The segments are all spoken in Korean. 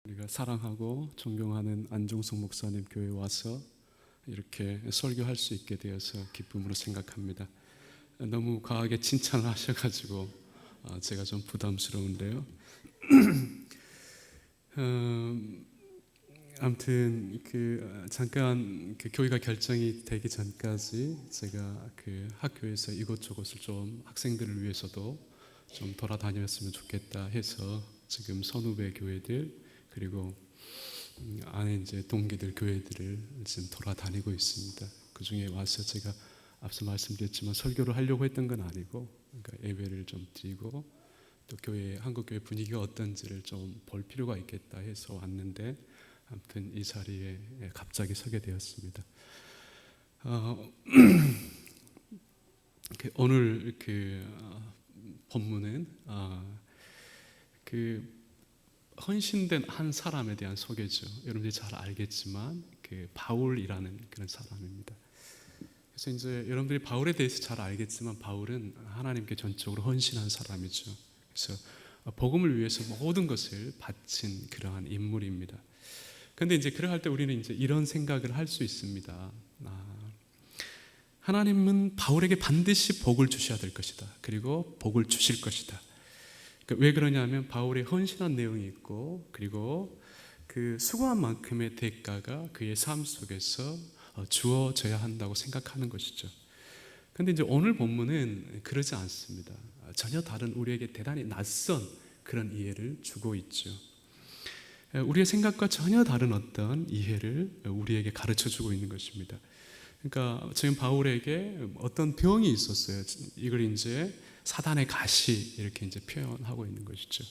우리가 사랑하고 존경하는 안종석 목사님 교회에 와서 이렇게 설교할 수 있게 되어서 기쁨으로 생각합니다. 너무 과하게 칭찬을 하셔가지고 제가 좀 부담스러운데요. 아무튼 잠깐 교회가 결정이 되기 전까지 제가 학교에서 이곳저곳을 좀 학생들을 위해서도 좀 돌아다녔으면 좋겠다 해서 지금 선후배 교회들 그리고 안에 이제 동기들 교회들을 지금 돌아다니고 있습니다. 그 중에 와서 제가 앞서 말씀드렸지만 설교를 하려고 했던 건 아니고, 그러니까 예배를 좀 드리고 또 한국 교회 분위기가 어떤지를 좀 볼 필요가 있겠다 해서 왔는데, 아무튼 이 자리에 갑자기 서게 되었습니다. 오늘 본문은 헌신된 한 사람에 대한 소개죠. 여러분들이 잘 알겠지만 바울이라는 그런 사람입니다. 그래서 이제 여러분들이 바울에 대해서 잘 알겠지만 바울은 하나님께 전적으로 헌신한 사람이죠. 그래서 복음을 위해서 모든 것을 바친 그러한 인물입니다. 그런데 이제 그럴 때 우리는 이제 이런 생각을 할 수 있습니다. 하나님은 바울에게 반드시 복을 주셔야 될 것이다. 그리고 복을 주실 것이다. 왜 그러냐면 바울의 헌신한 내용이 있고, 그리고 그 수고한 만큼의 대가가 그의 삶 속에서 주어져야 한다고 생각하는 것이죠. 그런데 이제 오늘 본문은 그러지 않습니다. 전혀 다른, 우리에게 대단히 낯선 그런 이해를 주고 있죠. 우리의 생각과 전혀 다른 어떤 이해를 우리에게 가르쳐 주고 있는 것입니다. 그러니까 지금 바울에게 어떤 병이 있었어요. 이걸 이제 사단의 가시 이렇게 이제 표현하고 있는 것이죠.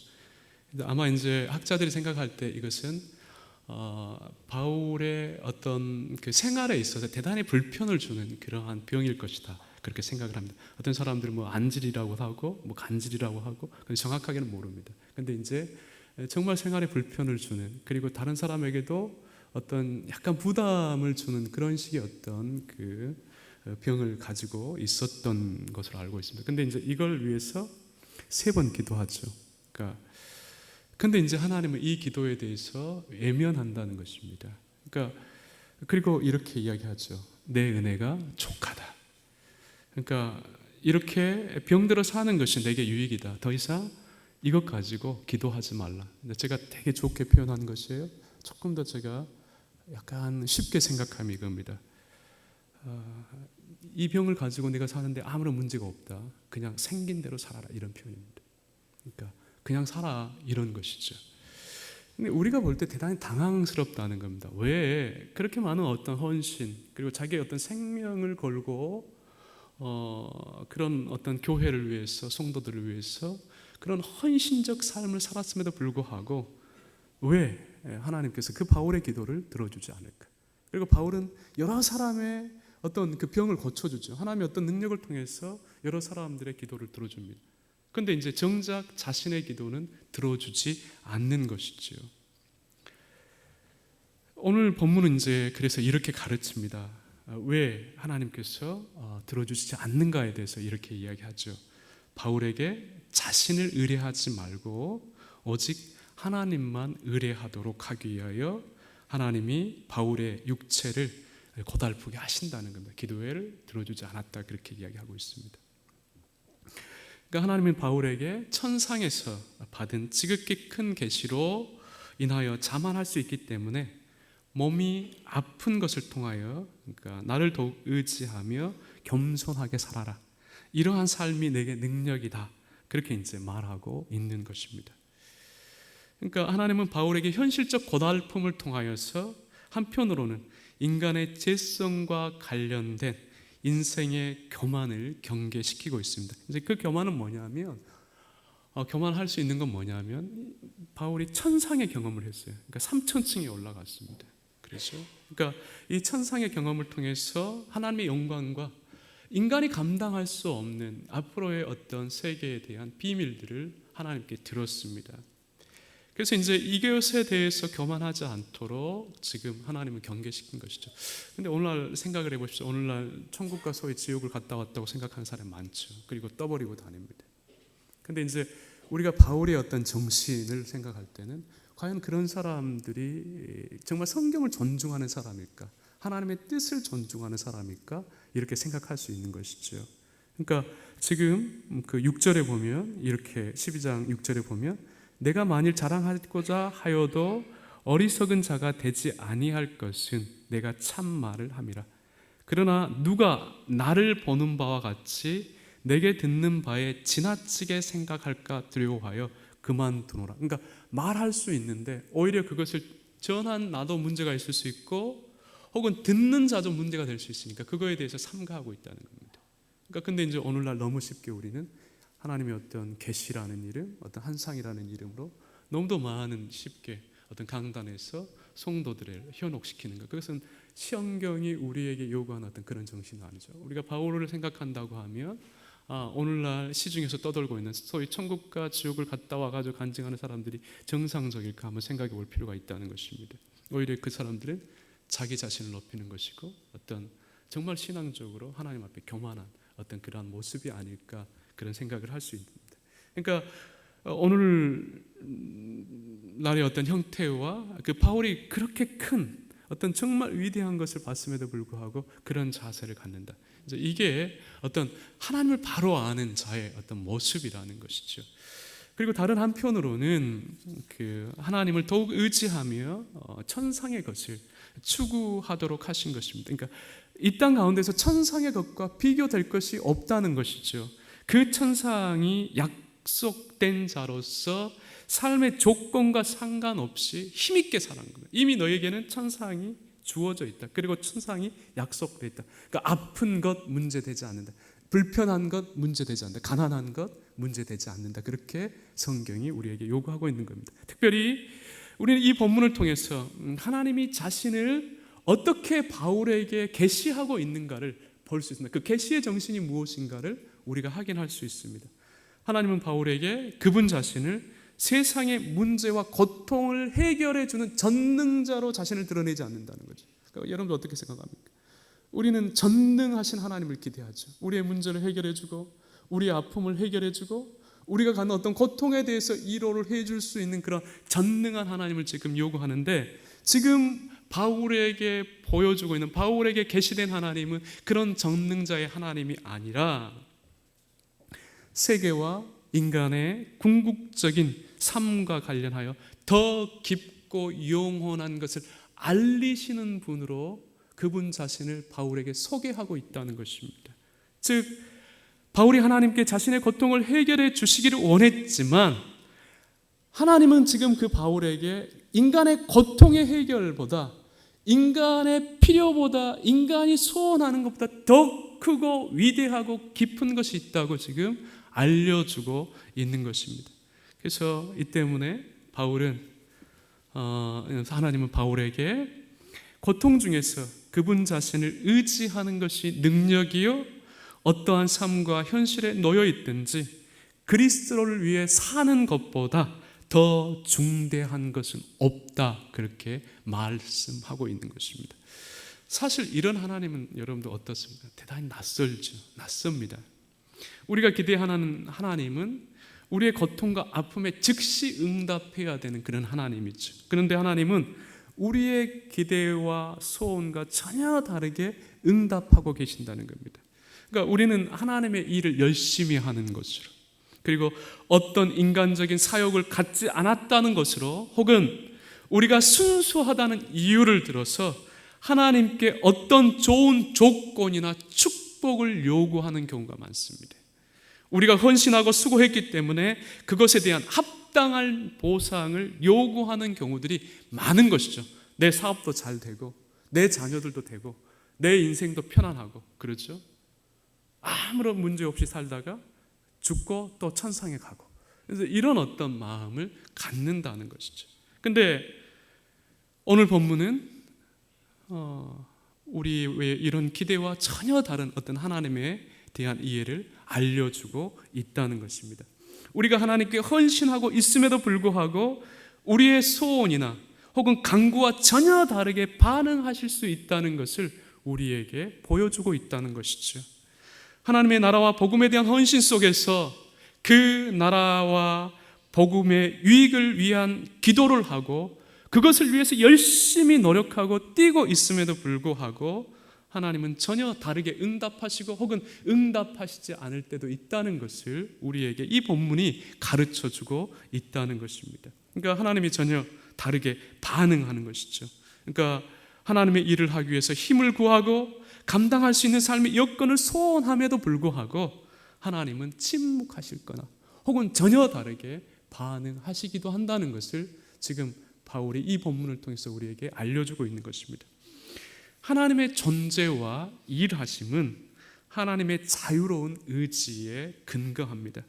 아마 이제 학자들이 생각할 때 이것은 바울의 어떤 그 생활에 있어서 대단히 불편을 주는 그러한 병일 것이다, 그렇게 생각을 합니다. 어떤 사람들은 뭐 안질이라고 하고 뭐 간질이라고 하고 정확하게는 모릅니다. 그런데 이제 정말 생활에 불편을 주는, 그리고 다른 사람에게도 어떤 약간 부담을 주는 그런 식의 어떤 그 병을 가지고 있었던 것으로 알고 있습니다. 근데 이제 이걸 위해서 3번 기도하죠. 근데 이제 하나님은 이 기도에 대해서 외면한다는 것입니다. 그리고 이렇게 이야기하죠. 내 은혜가 족하다. 이렇게 병들어 사는 것이 내게 유익이다. 더 이상 이것 가지고 기도하지 말라. 제가 되게 좋게 표현한 것이에요. 조금 더 제가 약간 쉽게 생각하면 이겁니다. 이 병을 가지고 내가 사는데 아무런 문제가 없다. 그냥 생긴 대로 살아라, 이런 표현입니다. 그냥 살아, 이런 것이죠. 근데 우리가 볼 때 대단히 당황스럽다는 겁니다. 왜 그렇게 많은 어떤 헌신, 그리고 자기의 어떤 생명을 걸고 그런 어떤 교회를 위해서, 성도들을 위해서 그런 헌신적 삶을 살았음에도 불구하고 왜 하나님께서 그 바울의 기도를 들어주지 않을까? 그리고 바울은 여러 사람의 어떤 그 병을 고쳐주죠. 하나님의 어떤 능력을 통해서 여러 사람들의 기도를 들어줍니다. 그런데 이제 정작 자신의 기도는 들어주지 않는 것이지요. 오늘 본문은 이제 그래서 이렇게 가르칩니다. 왜 하나님께서 들어주시지 않는가에 대해서 이렇게 이야기하죠. 바울에게 자신을 의뢰하지 말고 오직 하나님만 의뢰하도록 하기 위하여 하나님이 바울의 육체를 고달프게 하신다는 겁니다. 기도회를 들어주지 않았다, 그렇게 이야기하고 있습니다. 하나님은 바울에게 천상에서 받은 지극히 큰 계시로 인하여 자만할 수 있기 때문에 몸이 아픈 것을 통하여 나를 더욱 의지하며 겸손하게 살아라, 이러한 삶이 내게 능력이다, 그렇게 이제 말하고 있는 것입니다. 하나님은 바울에게 현실적 고달픔을 통하여서 한편으로는 인간의 죄성과 관련된 인생의 교만을 경계시키고 있습니다. 이제 그 교만은 뭐냐면, 교만할 수 있는 건 뭐냐면, 바울이 천상의 경험을 했어요. 3천층에 올라갔습니다. 그렇죠? 이 천상의 경험을 통해서 하나님의 영광과 인간이 감당할 수 없는 앞으로의 어떤 세계에 대한 비밀들을 하나님께 들었습니다. 그래서 이제 이것에 대해서 교만하지 않도록 지금 하나님은 경계시킨 것이죠. 근데 오늘날 생각을 해보십시오. 오늘날 천국과 소위 지옥을 갔다 왔다고 생각하는 사람이 많죠. 그리고 떠버리고 다닙니다. 근데 이제 우리가 바울의 어떤 정신을 생각할 때는 과연 그런 사람들이 정말 성경을 존중하는 사람일까? 하나님의 뜻을 존중하는 사람일까? 이렇게 생각할 수 있는 것이죠. 그러니까 지금 그 6절에 보면 이렇게 12장 6절에 보면 내가 만일 자랑하고자 하여도 어리석은 자가 되지 아니할 것은 내가 참 말을 함이라. 그러나 누가 나를 보는 바와 같이 내게 듣는 바에 지나치게 생각할까 두려워하여 그만두노라. 그러니까 말할 수 있는데 오히려 그것을 전한 나도 문제가 있을 수 있고 혹은 듣는 자도 문제가 될 수 있으니까 그거에 대해서 삼가하고 있다는 겁니다. 그러니까 근데 이제 오늘날 너무 쉽게 우리는 하나님의 어떤 계시라는 이름, 어떤 한상이라는 이름으로 너무도 많은 쉽게 어떤 강단에서 성도들을 현혹시키는 것. 그것은 성경이 우리에게 요구하는 어떤 그런 정신은 아니죠. 우리가 바울을 생각한다고 하면 오늘날 시중에서 떠돌고 있는 소위 천국과 지옥을 갔다 와가지고 간증하는 사람들이 정상적일까 한번 생각해 볼 필요가 있다는 것입니다. 오히려 그 사람들은 자기 자신을 높이는 것이고 어떤 정말 신앙적으로 하나님 앞에 교만한 어떤 그러한 모습이 아닐까 그런 생각을 할 수 있습니다. 그러니까 오늘 날의 어떤 형태와 그 바울이 그렇게 큰 어떤 정말 위대한 것을 봤음에도 불구하고 그런 자세를 갖는다. 이게 어떤 하나님을 바로 아는 자의 어떤 모습이라는 것이죠. 그리고 다른 한편으로는 그 하나님을 더욱 의지하며 천상의 것을 추구하도록 하신 것입니다. 그러니까 이 땅 가운데서 천상의 것과 비교될 것이 없다는 것이죠. 그 천상이 약속된 자로서 삶의 조건과 상관없이 힘있게 살아가는 겁니다. 이미 너에게는 천상이 주어져 있다. 그리고 천상이 약속되어 있다. 그러니까 아픈 것 문제되지 않는다. 불편한 것 문제되지 않는다. 가난한 것 문제되지 않는다. 그렇게 성경이 우리에게 요구하고 있는 겁니다. 특별히 우리는 이 본문을 통해서 하나님이 자신을 어떻게 바울에게 계시하고 있는가를 볼 수 있습니다. 그 계시의 정신이 무엇인가를 우리가 확인할 수 있습니다. 하나님은 바울에게 그분 자신을 세상의 문제와 고통을 해결해 주는 전능자로 자신을 드러내지 않는다는 거죠. 그러니까 여러분들 어떻게 생각합니까? 우리는 전능하신 하나님을 기대하죠. 우리의 문제를 해결해 주고 우리의 아픔을 해결해 주고 우리가 갖는 어떤 고통에 대해서 위로를 해줄 수 있는 그런 전능한 하나님을 지금 요구하는데 지금 바울에게 보여주고 있는 바울에게 계시된 하나님은 그런 전능자의 하나님이 아니라 세계와 인간의 궁극적인 삶과 관련하여 더 깊고 영원한 것을 알리시는 분으로 그분 자신을 바울에게 소개하고 있다는 것입니다. 즉 바울이 하나님께 자신의 고통을 해결해 주시기를 원했지만 하나님은 지금 그 바울에게 인간의 고통의 해결보다 인간의 필요보다 인간이 소원하는 것보다 더 크고 위대하고 깊은 것이 있다고 지금 알려주고 있는 것입니다. 그래서 이 때문에 바울은 하나님은 바울에게 고통 중에서 그분 자신을 의지하는 것이 능력이요 어떠한 삶과 현실에 놓여 있든지 그리스도를 위해 사는 것보다 더 중대한 것은 없다 그렇게 말씀하고 있는 것입니다. 사실 이런 하나님은 여러분들 어떻습니까? 대단히 낯설죠. 낯섭니다. 우리가 기대하는 하나님은 우리의 고통과 아픔에 즉시 응답해야 되는 그런 하나님이죠. 그런데 하나님은 우리의 기대와 소원과 전혀 다르게 응답하고 계신다는 겁니다. 그러니까 우리는 하나님의 일을 열심히 하는 것으로 그리고 어떤 인간적인 사역을 갖지 않았다는 것으로 혹은 우리가 순수하다는 이유를 들어서 하나님께 어떤 좋은 조건이나 축복을 요구하는 경우가 많습니다. 우리가 헌신하고 수고했기 때문에 그것에 대한 합당한 보상을 요구하는 경우들이 많은 것이죠. 내 사업도 잘 되고 내 자녀들도 되고 내 인생도 편안하고 그렇죠. 아무런 문제 없이 살다가 죽고 또 천상에 가고 그래서 이런 어떤 마음을 갖는다는 것이죠. 근데 오늘 본문은 우리의 이런 기대와 전혀 다른 어떤 하나님에 대한 이해를 알려주고 있다는 것입니다. 우리가 하나님께 헌신하고 있음에도 불구하고 우리의 소원이나 혹은 간구와 전혀 다르게 반응하실 수 있다는 것을 우리에게 보여주고 있다는 것이죠. 하나님의 나라와 복음에 대한 헌신 속에서 그 나라와 복음의 유익을 위한 기도를 하고 그것을 위해서 열심히 노력하고 뛰고 있음에도 불구하고 하나님은 전혀 다르게 응답하시고 혹은 응답하시지 않을 때도 있다는 것을 우리에게 이 본문이 가르쳐주고 있다는 것입니다. 그러니까 하나님이 전혀 다르게 반응하는 것이죠. 그러니까 하나님의 일을 하기 위해서 힘을 구하고 감당할 수 있는 삶의 여건을 소원함에도 불구하고 하나님은 침묵하실 거나 혹은 전혀 다르게 반응하시기도 한다는 것을 지금 바울이 이 본문을 통해서 우리에게 알려주고 있는 것입니다. 하나님의 존재와 일하심은 하나님의 자유로운 의지에 근거합니다.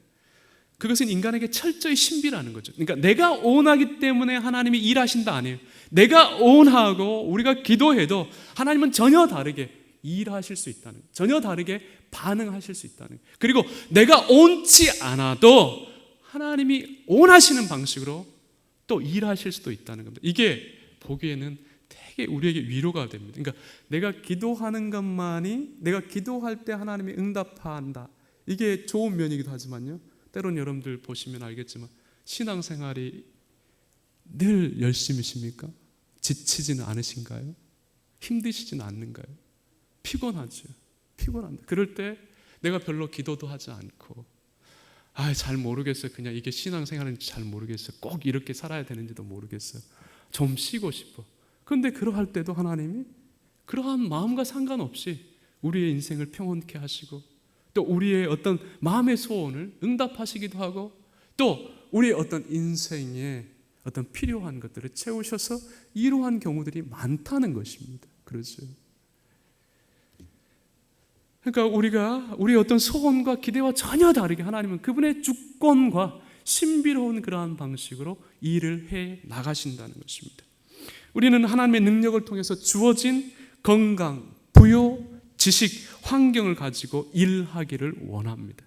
그것은 인간에게 철저히 신비라는 거죠. 그러니까 내가 원하기 때문에 하나님이 일하신다 아니에요. 내가 원하고 우리가 기도해도 하나님은 전혀 다르게 일하실 수 있다는 거예요. 전혀 다르게 반응하실 수 있다는 거예요. 그리고 내가 원치 않아도 하나님이 원하시는 방식으로 또 일하실 수도 있다는 겁니다. 이게 보기에는 되게 우리에게 위로가 됩니다. 그러니까 내가 기도하는 것만이 내가 기도할 때 하나님이 응답한다. 이게 좋은 면이기도 하지만요. 때론 여러분들 보시면 알겠지만 신앙생활이 늘 열심히십니까? 지치지는 않으신가요? 힘드시지는 않는가요? 피곤하죠. 피곤합니다. 그럴 때 내가 별로 기도도 하지 않고 잘 모르겠어요. 그냥 이게 신앙생활인지 잘 모르겠어요. 꼭 이렇게 살아야 되는지도 모르겠어요. 좀 쉬고 싶어. 그런데 그러할 때도 하나님이 그러한 마음과 상관없이 우리의 인생을 평온케 하시고 또 우리의 어떤 마음의 소원을 응답하시기도 하고 또 우리의 어떤 인생에 어떤 필요한 것들을 채우셔서 이러한 경우들이 많다는 것입니다. 그렇죠. 그러니까 우리의 어떤 소원과 기대와 전혀 다르게 하나님은 그분의 주권과 신비로운 그러한 방식으로 일을 해 나가신다는 것입니다. 우리는 하나님의 능력을 통해서 주어진 건강, 부요, 지식, 환경을 가지고 일하기를 원합니다.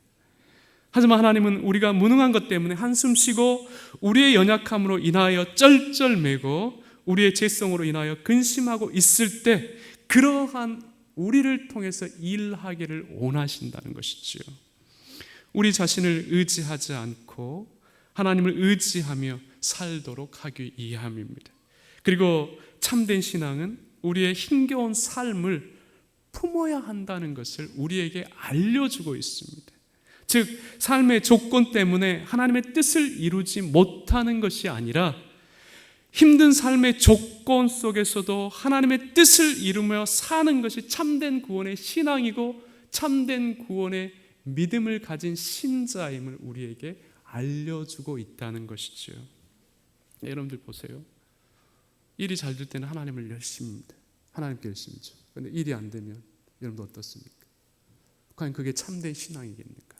하지만 하나님은 우리가 무능한 것 때문에 한숨 쉬고 우리의 연약함으로 인하여 쩔쩔매고 우리의 죄성으로 인하여 근심하고 있을 때 그러한 우리를 통해서 일하기를 원하신다는 것이지요. 우리 자신을 의지하지 않고 하나님을 의지하며 살도록 하기 위함입니다. 그리고 참된 신앙은 우리의 힘겨운 삶을 품어야 한다는 것을 우리에게 알려주고 있습니다. 즉 삶의 조건 때문에 하나님의 뜻을 이루지 못하는 것이 아니라 힘든 삶의 조건 속에서도 하나님의 뜻을 이루며 사는 것이 참된 구원의 신앙이고 참된 구원의 믿음을 가진 신자임을 우리에게 알려주고 있다는 것이죠. 여러분들 보세요. 일이 잘 될 때는 하나님을 열심입니다. 하나님께 열심이죠. 그런데 일이 안 되면 여러분들 어떻습니까? 과연 그게 참된 신앙이겠습니까?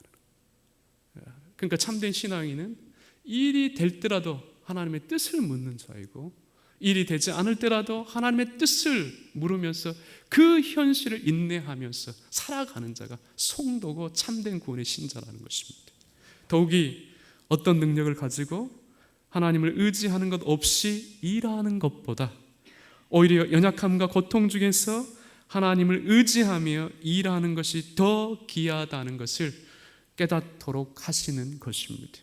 그러니까 참된 신앙인은 일이 될 때라도 하나님의 뜻을 묻는 자이고 일이 되지 않을 때라도 하나님의 뜻을 물으면서 그 현실을 인내하면서 살아가는 자가 성도고 참된 구원의 신자라는 것입니다. 더욱이 어떤 능력을 가지고 하나님을 의지하는 것 없이 일하는 것보다 오히려 연약함과 고통 중에서 하나님을 의지하며 일하는 것이 더 귀하다는 것을 깨닫도록 하시는 것입니다.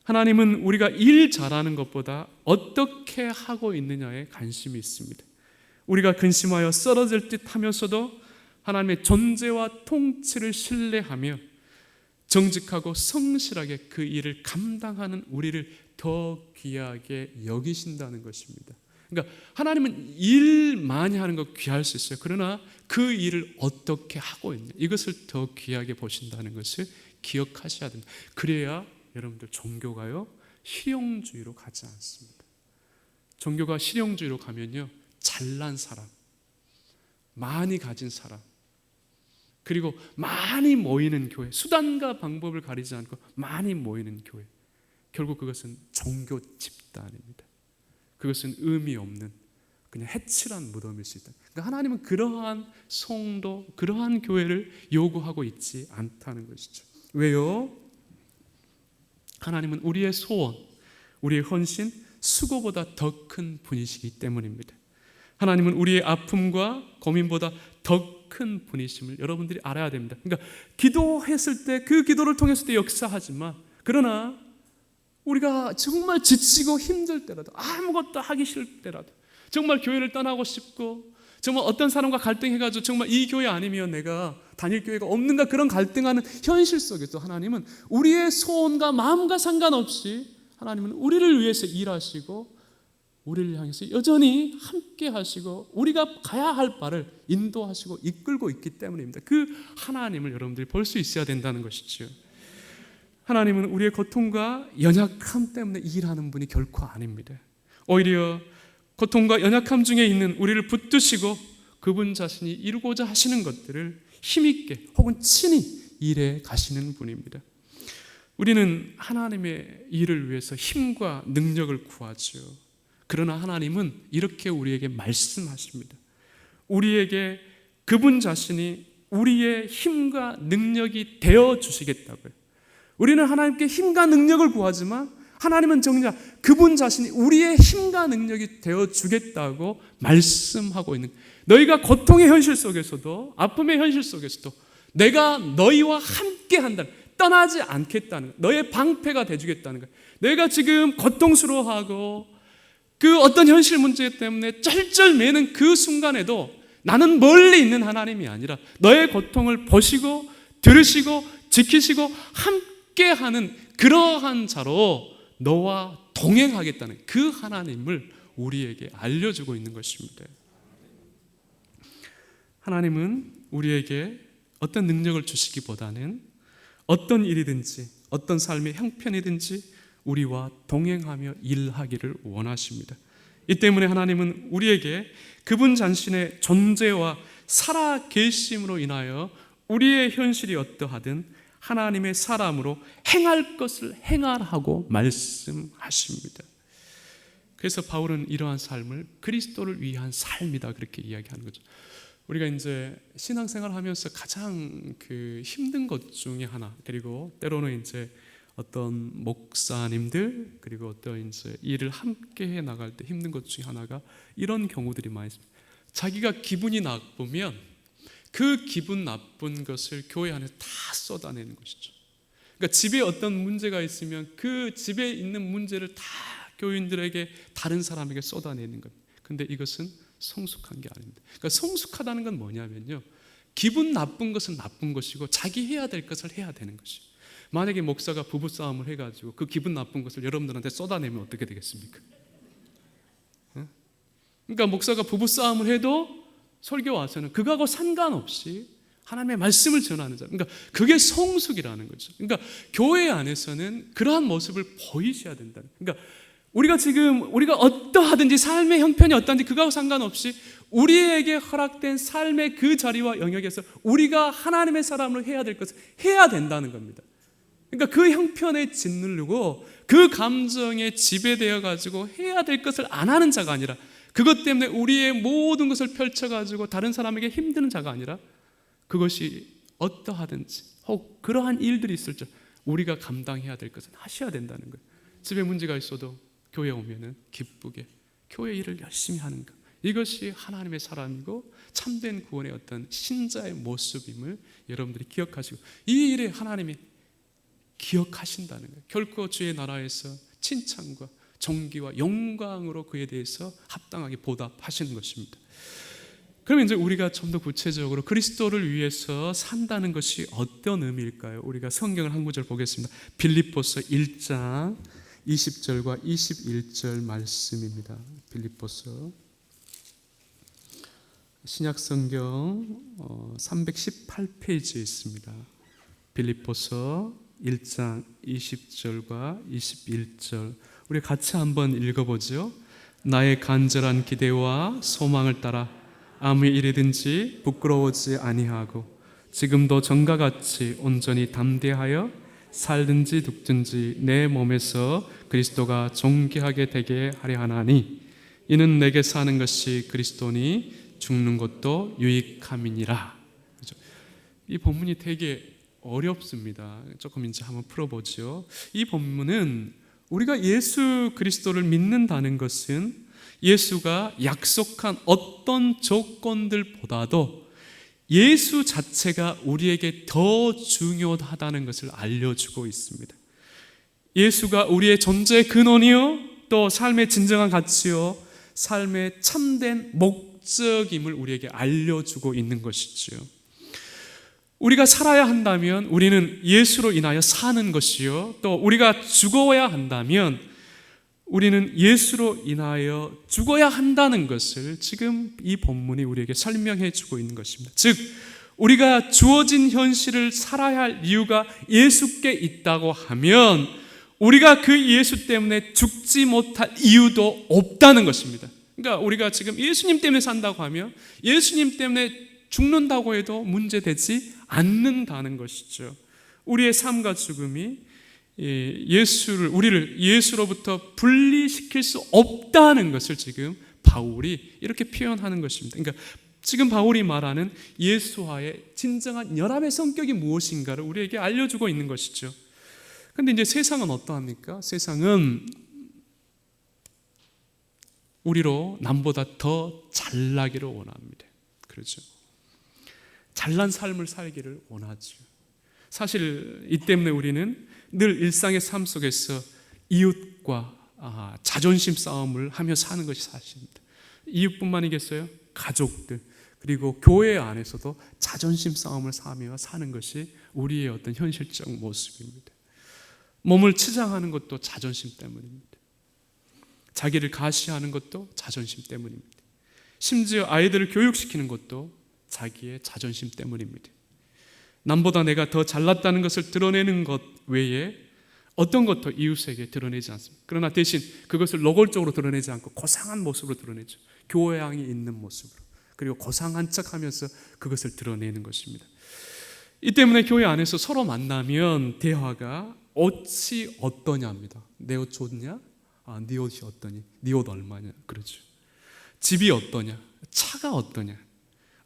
하나님은 우리가 일 잘하는 것보다 어떻게 하고 있느냐에 관심이 있습니다. 우리가 근심하여 쓰러질 듯 하면서도 하나님의 존재와 통치를 신뢰하며 정직하고 성실하게 그 일을 감당하는 우리를 더 귀하게 여기신다는 것입니다. 그러니까 하나님은 일 많이 하는 거 귀할 수 있어요. 그러나 그 일을 어떻게 하고 있냐, 이것을 더 귀하게 보신다는 것을 기억하셔야 됩니다. 그래야 여러분들 종교가요 실용주의로 가지 않습니다. 종교가 실용주의로 가면요 잘난 사람, 많이 가진 사람, 그리고 많이 모이는 교회, 수단과 방법을 가리지 않고 많이 모이는 교회, 결국 그것은 종교 집단입니다. 그것은 의미 없는 그냥 해칠한 무덤일 수 있다. 그러니까 하나님은 그러한 성도, 그러한 교회를 요구하고 있지 않다는 것이죠. 왜요? 하나님은 우리의 소원, 우리의 헌신, 수고보다 더 큰 분이시기 때문입니다. 하나님은 우리의 아픔과 고민보다 더 큰 분이심을 여러분들이 알아야 됩니다. 그러니까 기도했을 때 그 기도를 통해서도 역사하지만 그러나 우리가 정말 지치고 힘들 때라도, 아무것도 하기 싫을 때라도, 정말 교회를 떠나고 싶고 정말 어떤 사람과 갈등해가지고 정말 이 교회 아니면 내가 다닐 교회가 없는가, 그런 갈등하는 현실 속에서 하나님은 우리의 소원과 마음과 상관없이 하나님은 우리를 위해서 일하시고 우리를 향해서 여전히 함께 하시고 우리가 가야 할 바를 인도하시고 이끌고 있기 때문입니다. 그 하나님을 여러분들이 볼 수 있어야 된다는 것이죠. 하나님은 우리의 고통과 연약함 때문에 일하는 분이 결코 아닙니다. 오히려 고통과 연약함 중에 있는 우리를 붙드시고 그분 자신이 이루고자 하시는 것들을 힘있게 혹은 친히 일해 가시는 분입니다. 우리는 하나님의 일을 위해서 힘과 능력을 구하죠. 그러나 하나님은 이렇게 우리에게 말씀하십니다. 우리에게 그분 자신이 우리의 힘과 능력이 되어 주시겠다고요. 우리는 하나님께 힘과 능력을 구하지만 하나님은 정작 그분 자신이 우리의 힘과 능력이 되어 주겠다고 말씀하고 있는, 너희가 고통의 현실 속에서도 아픔의 현실 속에서도 내가 너희와 함께 한다는, 떠나지 않겠다는 것, 너의 방패가 되주겠다는 것. 너희가 지금 고통스러워하고 그 어떤 현실 문제 때문에 쩔쩔매는 그 순간에도 나는 멀리 있는 하나님이 아니라 너의 고통을 보시고 들으시고 지키시고 함께하는 그러한 자로 너와 동행하겠다는 그 하나님을 우리에게 알려주고 있는 것입니다. 하나님은 우리에게 어떤 능력을 주시기보다는 어떤 일이든지 어떤 삶의 형편이든지 우리와 동행하며 일하기를 원하십니다. 이 때문에 하나님은 우리에게 그분 자신의 존재와 살아계심으로 인하여 우리의 현실이 어떠하든 하나님의 사람으로 행할 것을 행하라고 말씀하십니다. 그래서 바울은 이러한 삶을 그리스도를 위한 삶이다 그렇게 이야기하는 거죠. 우리가 이제 신앙생활을 하면서 가장 힘든 것 중에 하나, 그리고 때로는 이제 어떤 목사님들 그리고 어떤 이제 일을 함께 해 나갈 때 힘든 것 중에 하나가 이런 경우들이 많이 있습니다. 자기가 기분이 나쁘면 그 기분 나쁜 것을 교회 안에 다 쏟아내는 것이죠. 그러니까 집에 어떤 문제가 있으면 그 집에 있는 문제를 다 교인들에게, 다른 사람에게 쏟아내는 겁니다. 근데 이것은 성숙한 게 아닙니다. 그러니까 성숙하다는 건 뭐냐면요, 기분 나쁜 것은 나쁜 것이고 자기 해야 될 것을 해야 되는 것이에요. 만약에 목사가 부부싸움을 해가지고 그 기분 나쁜 것을 여러분들한테 쏟아내면 어떻게 되겠습니까? 그러니까 목사가 부부싸움을 해도 설교 와서는 그거하고 상관없이 하나님의 말씀을 전하는 자, 그러니까 그게 성숙이라는 거죠. 그러니까 교회 안에서는 그러한 모습을 보이셔야 된다. 그러니까 우리가 어떠하든지 삶의 형편이 어떤지 그거하고 상관없이 우리에게 허락된 삶의 그 자리와 영역에서 우리가 하나님의 사람으로 해야 될 것을 해야 된다는 겁니다. 그러니까 그 형편에 짓누르고 그 감정에 지배되어 가지고 해야 될 것을 안 하는 자가 아니라, 그것 때문에 우리의 모든 것을 펼쳐가지고 다른 사람에게 힘드는 자가 아니라, 그것이 어떠하든지 혹 그러한 일들이 있을 때 우리가 감당해야 될 것은 하셔야 된다는 거예요. 집에 문제가 있어도 교회 오면은 기쁘게 교회 일을 열심히 하는 것, 이것이 하나님의 사람이고 참된 구원의 어떤 신자의 모습임을 여러분들이 기억하시고, 이 일에 하나님이 기억하신다는 거예요. 결코 주의 나라에서 칭찬과 존귀와 영광으로 그에 대해서 합당하게 보답하시는 것입니다. 그러면 이제 우리가 좀 더 구체적으로 그리스도를 위해서 산다는 것이 어떤 의미일까요? 우리가 성경을 한 구절 보겠습니다. 빌립보서 1장 20절과 21절 말씀입니다. 빌립보서 신약성경 318페이지에 있습니다. 빌립보서 1장 20절과 21절 우리 같이 한번 읽어보죠. 나의 간절한 기대와 소망을 따라 아무 일이든지 부끄러워하지 아니하고 지금도 전과 같이 온전히 담대하여 살든지 죽든지 내 몸에서 그리스도가 존귀하게 되게 하려 하나니 이는 내게 사는 것이 그리스도니 죽는 것도 유익함이니라. 그렇죠? 이 본문이 되게 어렵습니다. 조금 이제 한번 풀어보죠. 이 본문은 우리가 예수 그리스도를 믿는다는 것은 예수가 약속한 어떤 조건들보다도 예수 자체가 우리에게 더 중요하다는 것을 알려주고 있습니다. 예수가 우리의 존재의 근원이요, 또 삶의 진정한 가치요, 삶의 참된 목적임을 우리에게 알려주고 있는 것이지요. 우리가 살아야 한다면 우리는 예수로 인하여 사는 것이요, 또 우리가 죽어야 한다면 우리는 예수로 인하여 죽어야 한다는 것을 지금 이 본문이 우리에게 설명해 주고 있는 것입니다. 즉, 우리가 주어진 현실을 살아야 할 이유가 예수께 있다고 하면 우리가 그 예수 때문에 죽지 못할 이유도 없다는 것입니다. 그러니까 우리가 지금 예수님 때문에 산다고 하면 예수님 때문에 죽는다고 해도 문제되지 않는다는 것이죠. 우리의 삶과 죽음이 우리를 예수로부터 분리시킬 수 없다는 것을 지금 바울이 이렇게 표현하는 것입니다. 그러니까 지금 바울이 말하는 예수와의 진정한 연합의 성격이 무엇인가를 우리에게 알려주고 있는 것이죠. 그런데 이제 세상은 어떠합니까? 세상은 우리로 남보다 더 잘나기를 원합니다. 그렇죠? 잘난 삶을 살기를 원하죠. 사실 이 때문에 우리는 늘 일상의 삶 속에서 이웃과 자존심 싸움을 하며 사는 것이 사실입니다. 이웃뿐만이겠어요? 가족들, 그리고 교회 안에서도 자존심 싸움을 하며 사는 것이 우리의 어떤 현실적 모습입니다. 몸을 치장하는 것도 자존심 때문입니다. 자기를 가시하는 것도 자존심 때문입니다. 심지어 아이들을 교육시키는 것도 자기의 자존심 때문입니다. 남보다 내가 더 잘났다는 것을 드러내는 것 외에 어떤 것도 이웃에게 드러내지 않습니다. 그러나 대신 그것을 노골적으로 드러내지 않고 고상한 모습으로 드러내죠. 교양이 있는 모습으로, 그리고 고상한 척하면서 그것을 드러내는 것입니다. 이 때문에 교회 안에서 서로 만나면 대화가 옷이 어떠냐입니다. 내 옷 좋냐? 네 옷이 어떠니? 네 옷 얼마냐? 그러죠. 집이 어떠냐? 차가 어떠냐?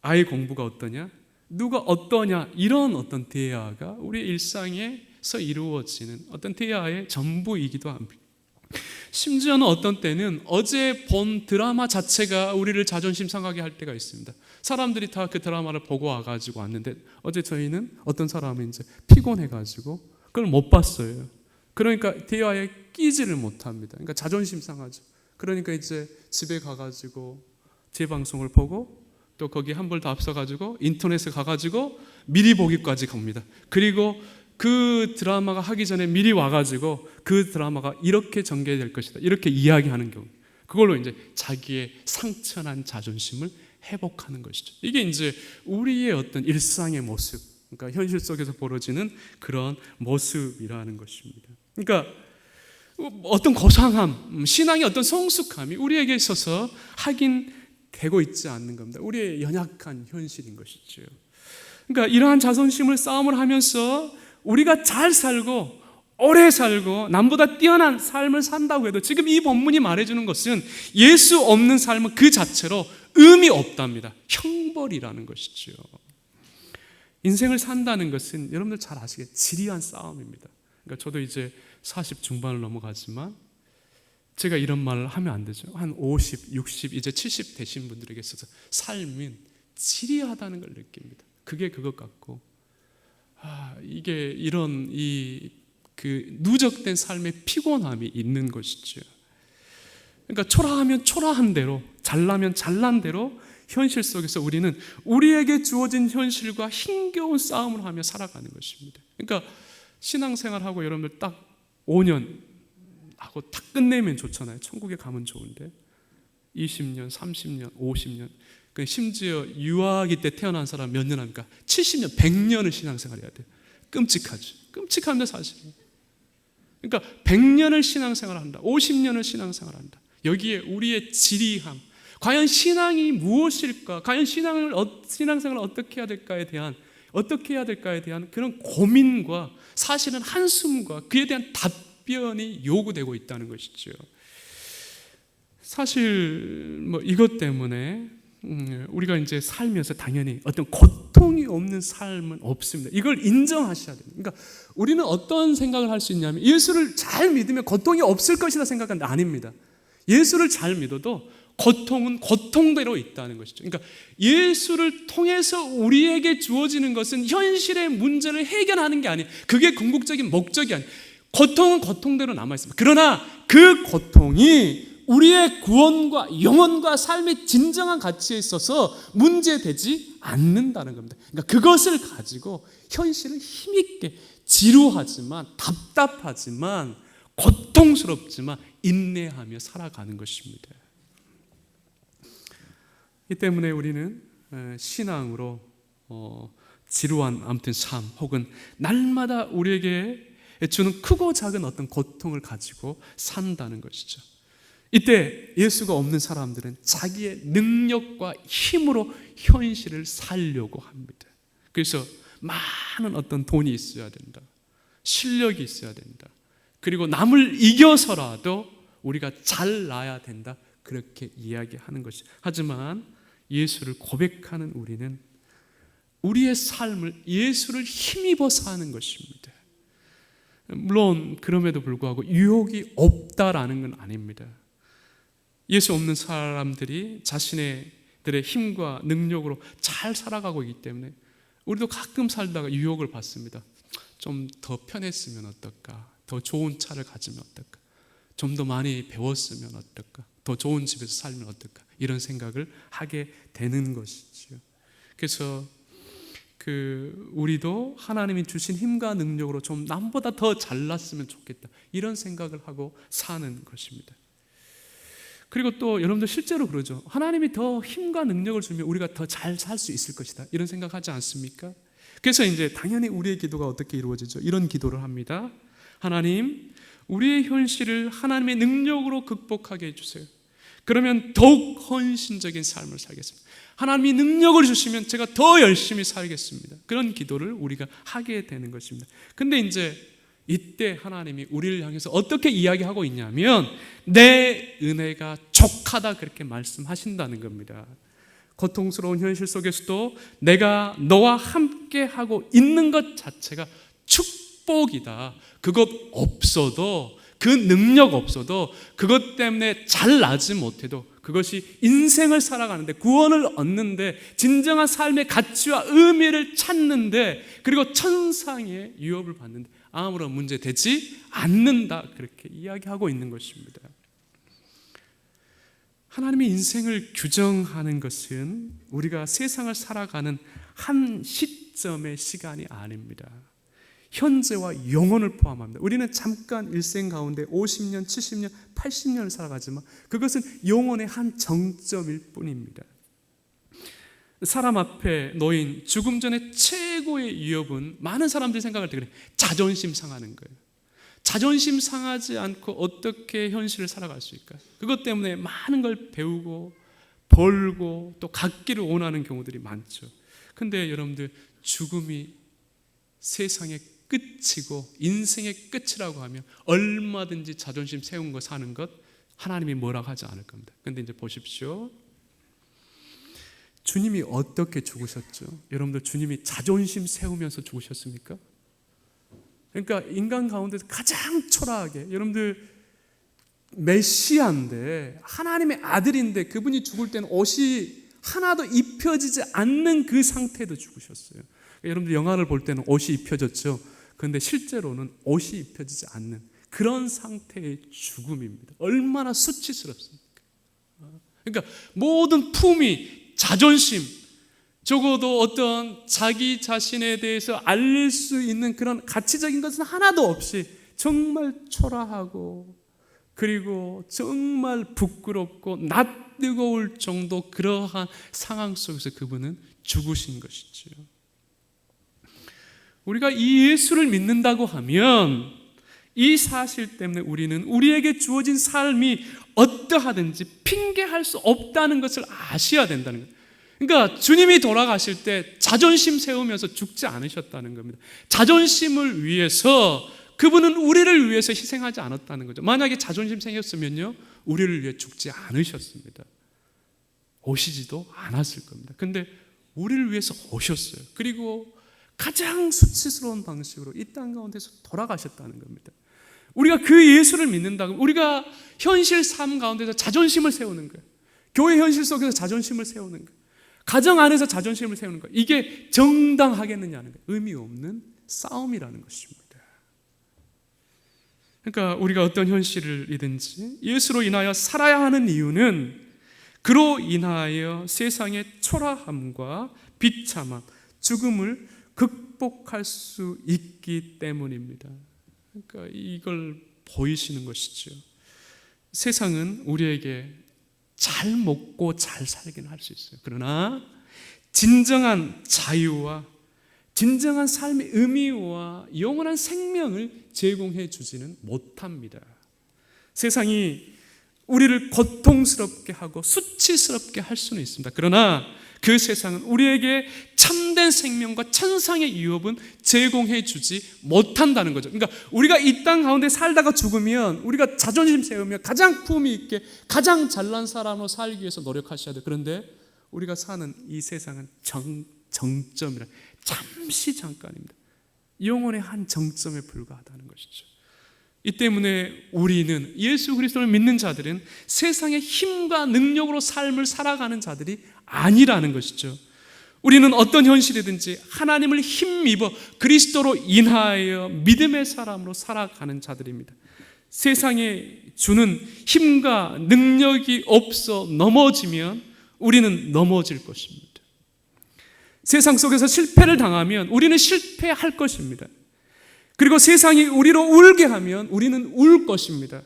아이 공부가 어떠냐? 누가 어떠냐? 이런 어떤 대화가 우리 일상에서 이루어지는 어떤 대화의 전부이기도 합니다. 심지어는 어떤 때는 어제 본 드라마 자체가 우리를 자존심 상하게 할 때가 있습니다. 사람들이 다 그 드라마를 보고 와가지고 왔는데 어제 저희는 어떤 사람이 이제 피곤해가지고 그걸 못 봤어요. 그러니까 대화에 끼지를 못합니다. 그러니까 자존심 상하죠. 그러니까 이제 집에 가가지고 재방송을 보고 또 거기 한 번 더 앞서가지고 인터넷에 가가지고 미리 보기까지 갑니다. 그리고 그 드라마가 하기 전에 미리 와가지고 그 드라마가 이렇게 전개될 것이다, 이렇게 이야기하는 경우, 그걸로 이제 자기의 상처난 자존심을 회복하는 것이죠. 이게 이제 우리의 어떤 일상의 모습, 그러니까 현실 속에서 벌어지는 그런 모습이라는 것입니다. 그러니까 어떤 고상함, 신앙의 어떤 성숙함이 우리에게 있어서 확인되고 있지 않는 겁니다. 우리의 연약한 현실인 것이죠. 그러니까 이러한 자존심을 싸움을 하면서 우리가 잘 살고 오래 살고 남보다 뛰어난 삶을 산다고 해도 지금 이 본문이 말해주는 것은 예수 없는 삶은 그 자체로 의미 없답니다. 형벌이라는 것이죠. 인생을 산다는 것은 여러분들 잘 아시겠죠? 지리한 싸움입니다. 그러니까 저도 이제 40 중반을 넘어가지만 제가 이런 말을 하면 안 되죠. 한 50, 60, 이제 70 되신 분들에게 있어서 삶은 지리하다는 걸 느낍니다. 그게 그것 같고, 이게 이런 그 누적된 삶의 피곤함이 있는 것이죠. 그러니까 초라하면 초라한 대로, 잘나면 잘난 대로 현실 속에서 우리는 우리에게 주어진 현실과 힘겨운 싸움을 하며 살아가는 것입니다. 그러니까 신앙생활하고 여러분들 딱 5년 하고 딱 끝내면 좋잖아요. 천국에 가면 좋은데 20년, 30년, 50년, 심지어 유아기 때 태어난 사람 몇 년 합니까? 70년, 100년을 신앙생활 해야 돼요. 끔찍하죠. 끔찍합니다, 사실은. 그러니까 100년을 신앙생활 한다, 50년을 신앙생활 한다. 여기에 우리의 지리함, 과연 신앙이 무엇일까? 과연 신앙생활을 어떻게 해야 될까에 대한 그런 고민과 사실은 한숨과 그에 대한 답변이 요구되고 있다는 것이죠. 사실 이것 때문에 우리가 이제 살면서 당연히 어떤 고통이 없는 삶은 없습니다. 이걸 인정하셔야 됩니다. 그러니까 우리는 어떤 생각을 할 수 있냐면 예수를 잘 믿으면 고통이 없을 것이다 생각하는데 아닙니다. 예수를 잘 믿어도 고통은 고통대로 있다는 것이죠. 그러니까 예수를 통해서 우리에게 주어지는 것은 현실의 문제를 해결하는 게 아니에요. 그게 궁극적인 목적이 아니에요. 고통은 고통대로 남아있습니다. 그러나 그 고통이 우리의 구원과 영혼과 삶의 진정한 가치에 있어서 문제되지 않는다는 겁니다. 그러니까 그것을 가지고 현실을 힘있게 지루하지만 답답하지만 고통스럽지만 인내하며 살아가는 것입니다. 이 때문에 우리는 신앙으로 지루한 아무튼 삶 혹은 날마다 우리에게 주는 크고 작은 어떤 고통을 가지고 산다는 것이죠. 이때 예수가 없는 사람들은 자기의 능력과 힘으로 현실을 살려고 합니다. 그래서 많은 어떤 돈이 있어야 된다, 실력이 있어야 된다, 그리고 남을 이겨서라도 우리가 잘나야 된다, 그렇게 이야기하는 것이. 하지만 예수를 고백하는 우리는 우리의 삶을 예수를 힘입어 사는 것입니다. 물론 그럼에도 불구하고 유혹이 없다라는 건 아닙니다. 예수 없는 사람들이 자신들의 힘과 능력으로 잘 살아가고 있기 때문에 우리도 가끔 살다가 유혹을 받습니다. 좀 더 편했으면 어떨까? 더 좋은 차를 가지면 어떨까? 좀 더 많이 배웠으면 어떨까? 더 좋은 집에서 살면 어떨까? 이런 생각을 하게 되는 것이죠. 그래서 우리도 하나님이 주신 힘과 능력으로 좀 남보다 더 잘났으면 좋겠다, 이런 생각을 하고 사는 것입니다. 그리고 또 여러분들 실제로 그러죠. 하나님이 더 힘과 능력을 주면 우리가 더 잘 살 수 있을 것이다, 이런 생각하지 않습니까? 그래서 이제 당연히 우리의 기도가 어떻게 이루어지죠? 이런 기도를 합니다. 하나님, 우리의 현실을 하나님의 능력으로 극복하게 해주세요. 그러면 더욱 헌신적인 삶을 살겠습니다. 하나님이 능력을 주시면 제가 더 열심히 살겠습니다. 그런 기도를 우리가 하게 되는 것입니다. 근데 이제 이때 하나님이 우리를 향해서 어떻게 이야기하고 있냐면 내 은혜가 족하다, 그렇게 말씀하신다는 겁니다. 고통스러운 현실 속에서도 내가 너와 함께 하고 있는 것 자체가 축복이다. 그것 없어도, 그 능력 없어도, 그것 때문에 잘 나지 못해도, 그것이 인생을 살아가는데, 구원을 얻는데, 진정한 삶의 가치와 의미를 찾는데, 그리고 천상의 유업을 받는데 아무런 문제 되지 않는다, 그렇게 이야기하고 있는 것입니다. 하나님이 인생을 규정하는 것은 우리가 세상을 살아가는 한 시점의 시간이 아닙니다. 현재와 영혼을 포함합니다. 우리는 잠깐 일생 가운데 50년, 70년, 80년을 살아가지만 그것은 영혼의 한 정점일 뿐입니다. 사람 앞에 놓인 죽음 전에 최고의 위협은, 많은 사람들이 생각할 때 그래, 자존심 상하는 거예요. 자존심 상하지 않고 어떻게 현실을 살아갈 수 있을까? 그것 때문에 많은 걸 배우고 벌고 또 갖기를 원하는 경우들이 많죠. 근데 여러분들, 죽음이 세상의 끝이고 인생의 끝이라고 하면 얼마든지 자존심 세운 거 사는 것 하나님이 뭐라고 하지 않을 겁니다. 근데 이제 보십시오. 주님이 어떻게 죽으셨죠? 여러분들, 주님이 자존심 세우면서 죽으셨습니까? 그러니까 인간 가운데서 가장 초라하게, 여러분들 메시아인데, 하나님의 아들인데, 그분이 죽을 때는 옷이 하나도 입혀지지 않는 그 상태도 죽으셨어요. 여러분들 영화를 볼 때는 옷이 입혀졌죠. 그런데 실제로는 옷이 입혀지지 않는 그런 상태의 죽음입니다. 얼마나 수치스럽습니까? 그러니까 모든 품위, 자존심, 적어도 어떤 자기 자신에 대해서 알릴 수 있는 그런 가치적인 것은 하나도 없이 정말 초라하고, 그리고 정말 부끄럽고 낯뜨거울 정도 그러한 상황 속에서 그분은 죽으신 것이죠. 우리가 이 예수를 믿는다고 하면 이 사실 때문에 우리는 우리에게 주어진 삶이 어떠하든지 핑계할 수 없다는 것을 아셔야 된다는 거예요. 그러니까 주님이 돌아가실 때 자존심 세우면서 죽지 않으셨다는 겁니다. 자존심을 위해서, 그분은 우리를 위해서 희생하지 않았다는 거죠. 만약에 자존심 생겼으면요, 우리를 위해 죽지 않으셨습니다. 오시지도 않았을 겁니다. 근데 우리를 위해서 오셨어요. 그리고 가장 수치스러운 방식으로 이 땅 가운데서 돌아가셨다는 겁니다. 우리가 그 예수를 믿는다고, 우리가 현실 삶 가운데서 자존심을 세우는 거예요. 교회 현실 속에서 자존심을 세우는 거예요. 가정 안에서 자존심을 세우는 거예요. 이게 정당하겠느냐는 거예요. 의미 없는 싸움이라는 것입니다. 그러니까 우리가 어떤 현실이든지 예수로 인하여 살아야 하는 이유는 그로 인하여 세상의 초라함과 비참함, 죽음을 극복할 수 있기 때문입니다. 그러니까 이걸 보이시는 것이죠. 세상은 우리에게 잘 먹고 잘 살기는 할 수 있어요. 그러나 진정한 자유와 진정한 삶의 의미와 영원한 생명을 제공해 주지는 못합니다. 세상이 우리를 고통스럽게 하고 수치스럽게 할 수는 있습니다. 그러나 그 세상은 우리에게 참된 생명과 천상의 유업은 제공해 주지 못한다는 거죠. 그러니까 우리가 이 땅 가운데 살다가 죽으면 우리가 자존심 세우며 가장 품위 있게 가장 잘난 사람으로 살기 위해서 노력하셔야 돼요. 그런데 우리가 사는 이 세상은 정점이라, 잠시 잠깐입니다. 영혼의 한 정점에 불과하다는 것이죠. 이 때문에 우리는, 예수 그리스도를 믿는 자들은 세상의 힘과 능력으로 삶을 살아가는 자들이 아니라는 것이죠. 우리는 어떤 현실이든지 하나님을 힘입어 그리스도로 인하여 믿음의 사람으로 살아가는 자들입니다. 세상에 주는 힘과 능력이 없어 넘어지면 우리는 넘어질 것입니다. 세상 속에서 실패를 당하면 우리는 실패할 것입니다. 그리고 세상이 우리로 울게 하면 우리는 울 것입니다.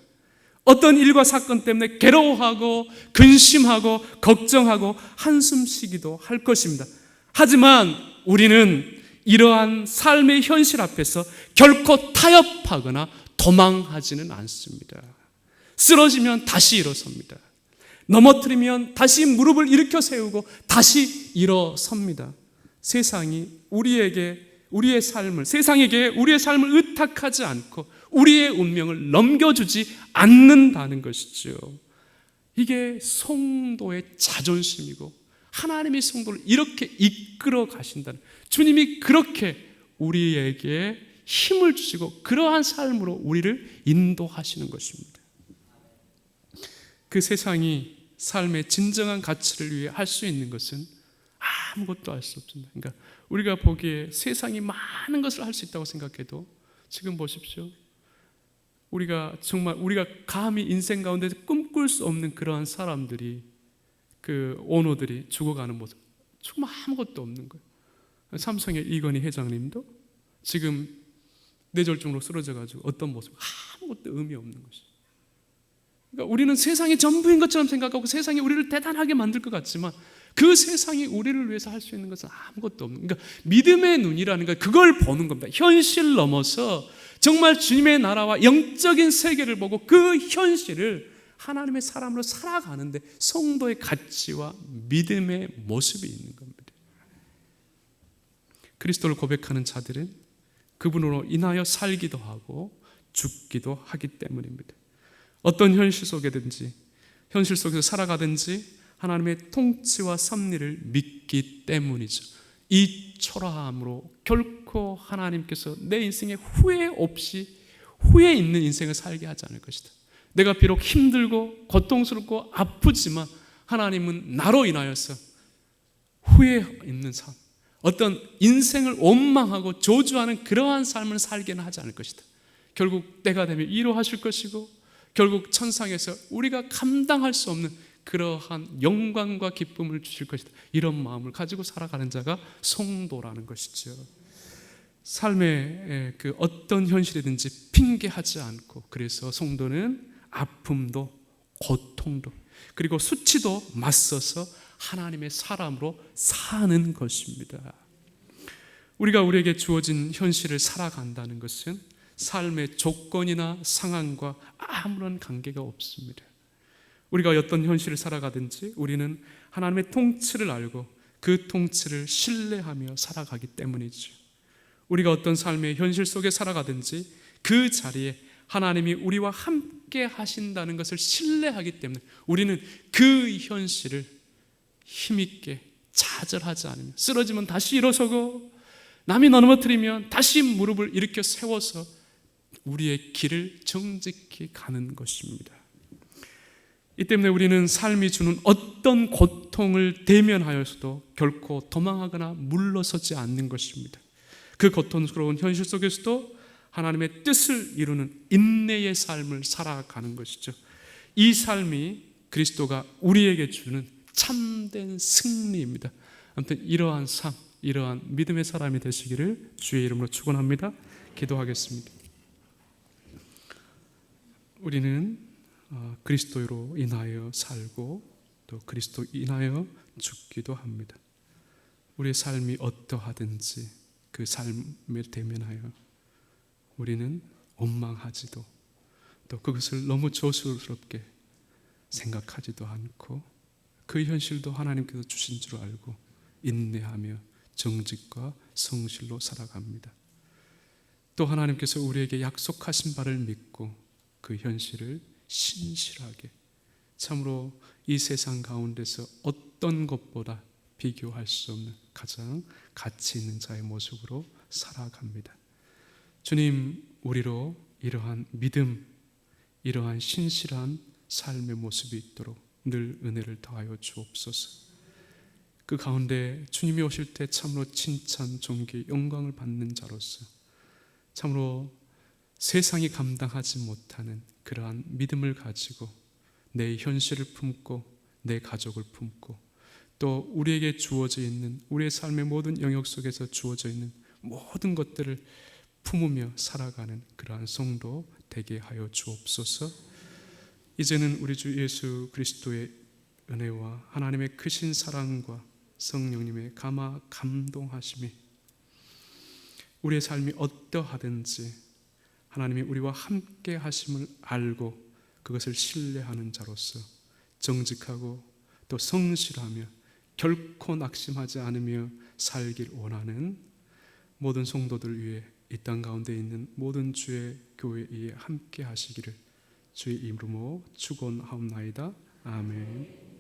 어떤 일과 사건 때문에 괴로워하고 근심하고 걱정하고 한숨 쉬기도 할 것입니다. 하지만 우리는 이러한 삶의 현실 앞에서 결코 타협하거나 도망하지는 않습니다. 쓰러지면 다시 일어섭니다. 넘어뜨리면 다시 무릎을 일으켜 세우고 다시 일어섭니다. 세상이 세상에게 우리의 삶을 의탁하지 않고 우리의 운명을 넘겨주지 않는다는 것이죠. 이게 성도의 자존심이고 하나님이 성도를 이렇게 이끌어 가신다는, 주님이 그렇게 우리에게 힘을 주시고 그러한 삶으로 우리를 인도하시는 것입니다. 그 세상이 삶의 진정한 가치를 위해 할 수 있는 것은 아무것도 할 수 없습니다. 그러니까 우리가 보기에 세상이 많은 것을 할 수 있다고 생각해도 지금 보십시오. 우리가 감히 인생 가운데 꿈꿀 수 없는 그러한 사람들이, 그 오너들이 죽어가는 모습, 정말 아무것도 없는 거예요. 삼성의 이건희 회장님도 지금 뇌졸중으로 쓰러져가지고 어떤 모습, 아무것도 의미 없는 것이죠. 그러니까 우리는 세상이 전부인 것처럼 생각하고 세상이 우리를 대단하게 만들 것 같지만 그 세상이 우리를 위해서 할 수 있는 것은 아무것도 없는, 그러니까 믿음의 눈이라는 걸 그걸 보는 겁니다. 현실 넘어서 정말 주님의 나라와 영적인 세계를 보고 그 현실을 하나님의 사람으로 살아가는데 성도의 가치와 믿음의 모습이 있는 겁니다. 그리스도를 고백하는 자들은 그분으로 인하여 살기도 하고 죽기도 하기 때문입니다. 어떤 현실 속에서 살아가든지 하나님의 통치와 섭리를 믿기 때문이죠. 이 초라함으로 결코 하나님께서 내 인생에 후회 있는 인생을 살게 하지 않을 것이다. 내가 비록 힘들고 고통스럽고 아프지만 하나님은 나로 인하여서 후회 있는 삶, 어떤 인생을 원망하고 저주하는 그러한 삶을 살게는 하지 않을 것이다. 결국 때가 되면 위로하실 것이고 결국 천상에서 우리가 감당할 수 없는 그러한 영광과 기쁨을 주실 것이다. 이런 마음을 가지고 살아가는 자가 성도라는 것이죠. 삶의 그 어떤 현실이든지 핑계하지 않고, 그래서 성도는 아픔도 고통도 그리고 수치도 맞서서 하나님의 사람으로 사는 것입니다. 우리가 우리에게 주어진 현실을 살아간다는 것은 삶의 조건이나 상황과 아무런 관계가 없습니다. 우리가 어떤 현실을 살아가든지 우리는 하나님의 통치를 알고 그 통치를 신뢰하며 살아가기 때문이죠. 우리가 어떤 삶의 현실 속에 살아가든지 그 자리에 하나님이 우리와 함께 하신다는 것을 신뢰하기 때문에 우리는 그 현실을 힘있게 좌절하지 않으며, 쓰러지면 다시 일어서고 남이 넘어뜨리면 다시 무릎을 일으켜 세워서 우리의 길을 정직히 가는 것입니다. 이 때문에 우리는 삶이 주는 어떤 고통을 대면하여서도 결코 도망하거나 물러서지 않는 것입니다. 그 고통스러운 현실 속에서도 하나님의 뜻을 이루는 인내의 삶을 살아가는 것이죠. 이 삶이 그리스도가 우리에게 주는 참된 승리입니다. 아무튼 이러한 삶, 이러한 믿음의 사람이 되시기를 주의 이름으로 축원합니다. 기도하겠습니다. 우리는 그리스도로 인하여 살고 또 그리스도 인하여 죽기도 합니다. 우리의 삶이 어떠하든지 그 삶을 대면하여 우리는 원망하지도 또 그것을 너무 조심스럽게 생각하지도 않고 그 현실도 하나님께서 주신 줄 알고 인내하며 정직과 성실로 살아갑니다. 또 하나님께서 우리에게 약속하신 바를 믿고 그 현실을 신실하게, 참으로 이 세상 가운데서 어떤 것보다 비교할 수 없는 가장 가치 있는 자의 모습으로 살아갑니다. 주님, 우리로 이러한 믿음, 이러한 신실한 삶의 모습이 있도록 늘 은혜를 더하여 주옵소서. 그 가운데 주님이 오실 때 참으로 칭찬, 존귀, 영광을 받는 자로서 참으로 세상이 감당하지 못하는 그러한 믿음을 가지고 내 현실을 품고 내 가족을 품고 또 우리에게 주어져 있는 우리의 삶의 모든 영역 속에서 주어져 있는 모든 것들을 품으며 살아가는 그러한 성도 되게 하여 주옵소서. 이제는 우리 주 예수 그리스도의 은혜와 하나님의 크신 사랑과 성령님의 감동하심이 우리의 삶이 어떠하든지 하나님이 우리와 함께 하심을 알고 그것을 신뢰하는 자로서 정직하고 또 성실하며 결코 낙심하지 않으며 살길 원하는 모든 성도들 위해 이 땅 가운데 있는 모든 주의 교회에 함께 하시기를 주의 이름으로 축원하옵나이다. 아멘.